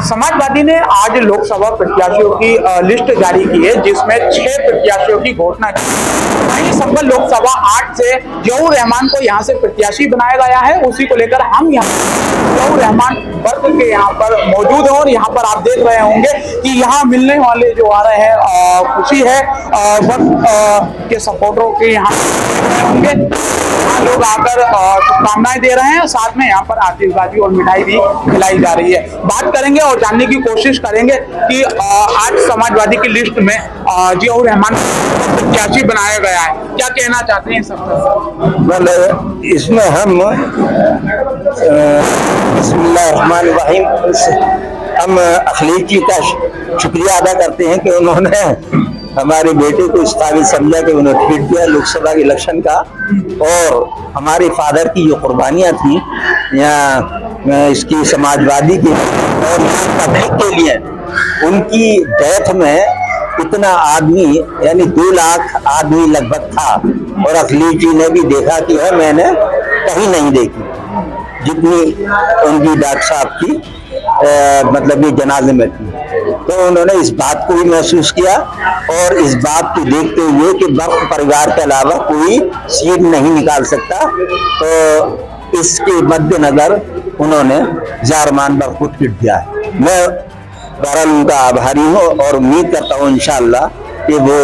समाजवादी ने आज लोकसभा प्रत्याशियों की लिस्ट जारी की है, जिसमें 6 प्रत्याशियों की घोषणा की। वहीं संभल लोकसभा 8 से जहूर रहमान को यहां से प्रत्याशी बनाया गया है। उसी को लेकर हम यहाँ जहूर रहमान वर्ग के यहाँ पर मौजूद हैं और यहाँ पर आप देख रहे होंगे कि यहाँ मिलने वाले जो आ रहे हैं खुशी है वर्ग के सपोर्टरों के यहाँ होंगे। लोग आकर शुभकामनाएं दे रहे हैं, साथ में यहाँ पर आतिशबाजी और मिठाई भी खिलाई जा रही है। बात करेंगे और जानने की कोशिश करेंगे कि आज समाजवादी की लिस्ट में जहूर रहमान प्रत्याशी बनाया गया है, क्या कहना चाहते हैं सब? इसमें हम बिस्मिल्लाहिर्रहमानिर्रहीम हम अखिलेश जी का शुक्रिया अदा करते हैं कि उन्होंने हमारे बेटे को इस काबिल समझा कि उन्होंने टिकट दिया लोकसभा के इलेक्शन का, और हमारे फादर की जो कुर्बानियाँ थी यहाँ इसकी समाजवादी की और पब्लिक के लिए, उनकी डेथ में इतना आदमी यानी 2 लाख आदमी लगभग था, और अखिलेश जी ने भी देखा कि है मैंने कहीं नहीं देखी जितनी उनकी डॉक्टर साहब की मतलब ये जनाजे में थी। तो उन्होंने इस बात को भी महसूस किया और इस बात को देखते हुए कि वक्त परिवार के अलावा कोई सीट नहीं निकाल सकता, तो इसके मद्देनजर उन्होंने जहूर रहमान वक्त को टिकट दिया है। मैं बहरहाल उनका आभारी हूँ और उम्मीद करता हूँ इंशाअल्लाह कि वो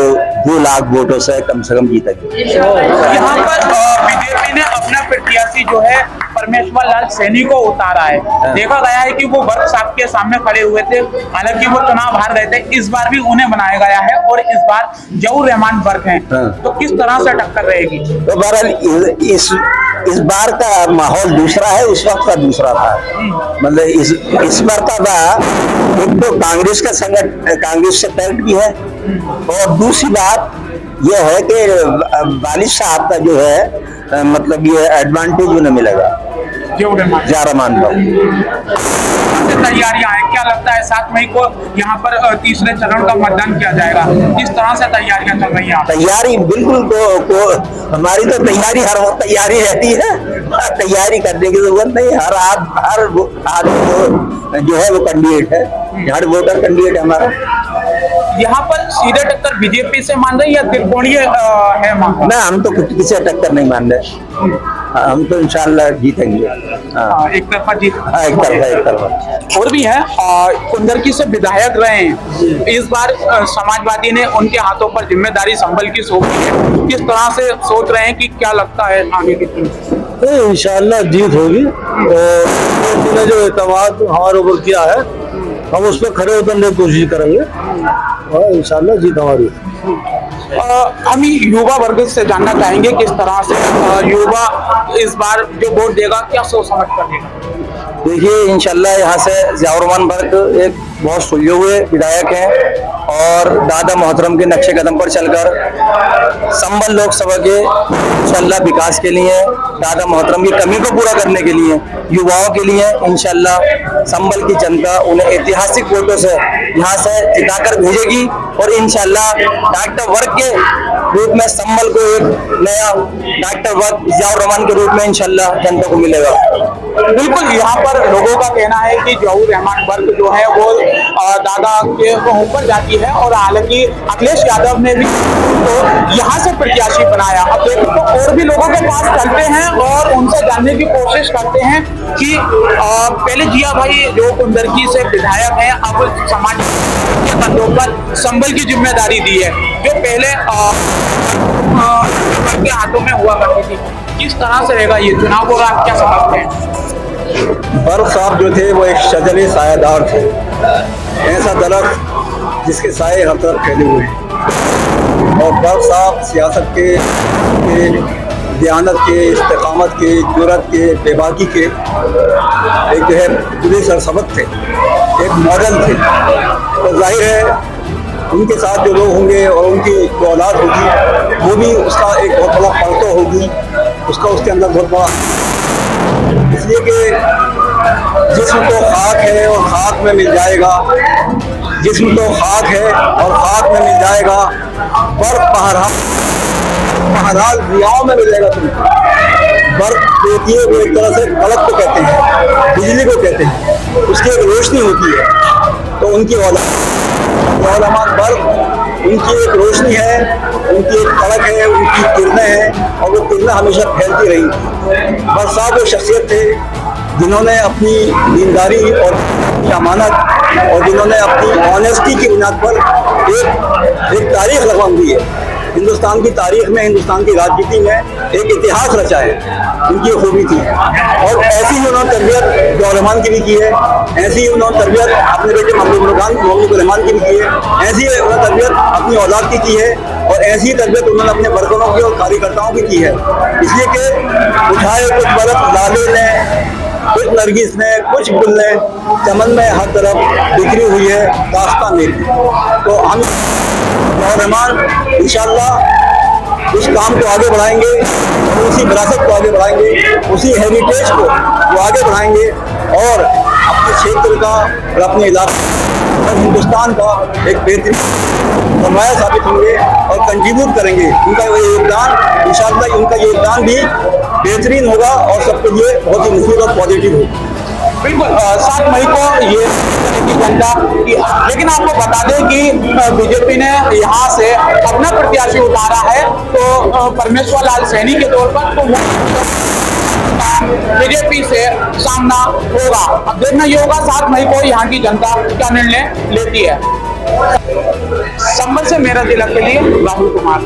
2 लाख वोटों से कम जीतेंगे। यहाँ पर बीजेपी ने अपना प्रत्याशी जो है परमेश्वर लाल सैनी को उतारा है। देखा गया है कि वो वर्ग साहब के सामने खड़े हुए थे, हालांकि वो चुनाव हार गए थे। इस बार भी उन्हें बनाया गया है और इस बार जहूर रहमान वर्ग हैं, तो किस तरह से टक्कर रहेगी? तो बहरहाल इस बार का माहौल दूसरा है, उस वक्त का दूसरा था। मतलब इस बार का एक तो कांग्रेस का संगठन कांग्रेस से पैक्ट भी है, और दूसरी बात यह है कि वालिद साहब का जो है मतलब ये एडवांटेज उन्हें मिलेगा जहूर रहमान को। तैयारियां हैं, क्या लगता है 7 मई को यहाँ पर तीसरे चरण का मतदान किया जाएगा, किस तरह से तैयारियां चल रही हैं? तैयारी बिल्कुल हमारी तो तैयारी हर वक्त तैयारी रहती है, तैयारी करने की जरूरत नहीं। हर आदमी जो है वो कैंडिडेट है, हर वोटर कैंडिडेट है हमारा। यहाँ पर सीधे टक्कर बीजेपी से मान रहे या त्रिकोणीय है? ना, हम तो किसी से टक्कर नहीं मान रहे, हम तो इंशाल्लाह जीतेंगे। एक तरफा जीत। एक तरफा। और भी है कुंदरकी से विधायक रहे हैं, इस बार समाजवादी ने उनके हाथों पर जिम्मेदारी संभल की सौंपी है, किस तरह से सोच रहे हैं कि क्या लगता है आगे की? तो इंशाल्लाह जीत होगी, और जो एतमाद हमारे ऊपर किया है हम उस पर खड़े उतरने की कोशिश करेंगे और इंशाल्लाह जीत हमारी। हम युवा वर्ग से जानना चाहेंगे किस तरह से युवा इस बार जो वोट देगा क्या सोच समझ कर देगा? देखिए इंशाल्लाह यहाँ से जहूर रहमान वर्ग एक बहुत सुलझे हुए विधायक हैं, और दादा मोहतरम के नक्शे कदम पर चलकर संभल लोकसभा के इंशाल्लाह विकास के लिए, दादा मोहतरम की कमी को पूरा करने के लिए, युवाओं के लिए इंशाल्लाह संभल की जनता उन्हें ऐतिहासिक वोटों से यहाँ से जिताकर भेजेगी, और इंशाल्लाह डॉक्टर वर्ग के रूप में संभल को एक नया डॉक्टर वर्ग जहूर रहमान के रूप में इंशाल्लाह जनता को मिलेगा। बिल्कुल, यहाँ पर लोगों का कहना है कि जहूर रहमान वर्ग जो है वो दादा के ऊपर जाती है, और हालांकि अखिलेश यादव ने भी तो यहाँ से प्रत्याशी बनाया। अब देखो तो और भी लोगों के पास चलते हैं और उनसे जानने की कोशिश करते हैं कि पहले जिया भाई जो कुंदरकी से विधायक हैं, अब समाज के कंधों पर संभल की जिम्मेदारी दी है जो पहले के हाथों में हुआ करती थी, किस तरह से रहेगा ये चुनाव होगा, आप क्या समझते हैं? वर्ग साहब जो थे वो एक शजरे सायादार थे, ऐसा दरख्त जिसके साए हर तरफ फैले हुए हैं, और वर्ग साहब सियासत के दयानत के, इस्तेकामत के, जुर्रत के, बेबाकी के एक जो है पूरे सरसबक थे, एक मॉडल थे। तो जाहिर है उनके साथ जो लोग होंगे और उनकी जो औलाद होगी वो भी उसका एक बहुत बड़ा पलटो होगी, उसका उसके अंदर बहुत बड़ा, इसलिए कि जिस्म तो खाक है और खाक में मिल जाएगा, जिस्म तो खाक है और खाक में मिल जाएगा, पर बहरहाल रियाओं में मिलेगा तुमको। बर्फ जो होती है वो एक तरह से कड़क को कहते हैं, बिजली को कहते हैं, उसकी एक रोशनी होती है। तो उनकी औलाद बर्फ उनकी एक रोशनी है, उनकी एक कड़क है, उनकी किरणें हैं और वो किरणें हमेशा फैलती रही। बरसात वो शख्सियत थे जिन्होंने अपनी दीनदारी और अपनी अमानत और जिन्होंने अपनी ऑनेस्टी की बुनियाद पर एक तारीख रकम दी है। हिंदुस्तान की तारीख में, हिंदुस्तान की राजनीति में एक इतिहास रचा है, उनकी खूबी थी। और ऐसी ही उन्होंने तरबियत रहमान की भी की है, ऐसी ही उन्होंने तरबियत अपने बेटे मोहम्मद रहमान की भी की है, ऐसी ही उन्होंने तरबियत अपनी औलाद की है और ऐसी ही तरबियत उन्होंने अपने वर्करों की और कार्यकर्ताओं की है। इसलिए कि उठाए कुछ बरफ लाले ने, कुछ नरगिस ने, कुछ गुल ने, चमन में हर तरफ बिखरी हुई है दास्तां मेरी। तो हम रहमान इंशाअल्लाह उस काम को आगे बढ़ाएंगे और उसी विरासत को आगे बढ़ाएंगे, उसी हेरिटेज को वो आगे बढ़ाएंगे और अपने क्षेत्र का और अपने इलाके और हिंदुस्तान का एक बेहतरीन सरमाया साबित होंगे और कंट्रीब्यूट करेंगे। उनका ये योगदान इंशाअल्लाह, उनका योगदान भी बेहतरीन होगा और सबके लिए बहुत ही मुफीद और पॉजिटिव होगा। बिल्कुल 7 मई को ये की जनता की, लेकिन आपको बता दें कि बीजेपी ने यहाँ से अपना प्रत्याशी उतारा है, तो परमेश्वर लाल सैनी के तौर पर तो बीजेपी से सामना होगा। अब देखना ये होगा 7 मई को यहाँ की जनता क्या निर्णय लेती है। संभल से मेरा जिला के लिए राहुल कुमार।